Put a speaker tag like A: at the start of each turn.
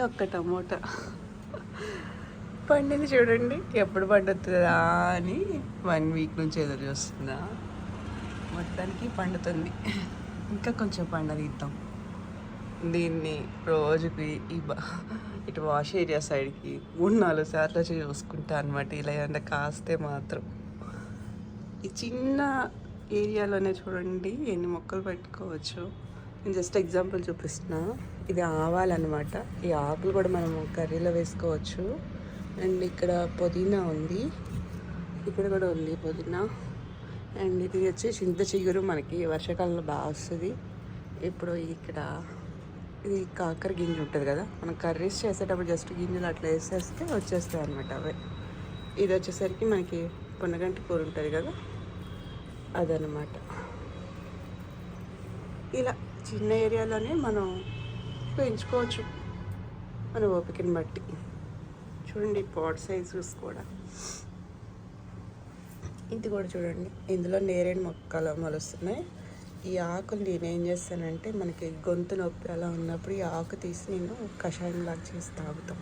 A: ఒక్క టమోటా పండింది చూడండి. ఎప్పుడు పండుతుందా అని 1 వీక్ నుంచి ఎదురు చూస్తున్నా. మొత్తానికి పండుతుంది. ఇంకా కొంచెం పండనిద్దాం దీన్ని. రోజుకి ఇటు వాష్ ఏరియా సైడ్కి 3-4 సార్లు వచ్చి చూసుకుంటా అనమాట. ఇలా ఏమన్నా కాస్తే మాత్రం. ఈ చిన్న ఏరియాలోనే చూడండి ఎన్ని మొక్కలు పెట్టుకోవచ్చు. నేను జస్ట్ ఎగ్జాంపుల్ చూపిస్తున్నా. ఇది ఆవాలన్నమాట. ఈ ఆకులు కూడా మనము కర్రీలో వేసుకోవచ్చు. అండ్ ఇక్కడ పుదీనా ఉంది, ఇక్కడ కూడా ఉంది పుదీనా. అండ్ ఇది వచ్చి చింత చిగురు, మనకి వర్షాకాలంలో బాగా వస్తుంది. ఇప్పుడు ఇక్కడ ఇది కాకర గింజ ఉంటుంది కదా, మనం కర్రీస్ చేసేటప్పుడు జస్ట్ గింజలు అట్లా వేసేస్తే వచ్చేస్తాయి అనమాట అవే. ఇది వచ్చేసరికి మనకి పొన్నగంటి కూర ఉంటుంది కదా, అదనమాట. ఇలా చిన్న ఏరియాలోనే మనం పెంచుకోవచ్చు మన ఓపికని బట్టి. చూడండి పాట్ సైజెస్ కూడా. ఇది కూడా చూడండి, ఇందులో నేరేడు మొక్కలు మొలుస్తున్నాయి. ఈ ఆకులు నేనేం చేస్తానంటే, మనకి గొంతు నొప్పి అలా ఉన్నప్పుడు ఈ ఆకు తీసి నేను కషాయం లాగా చేసి తాగుతాం.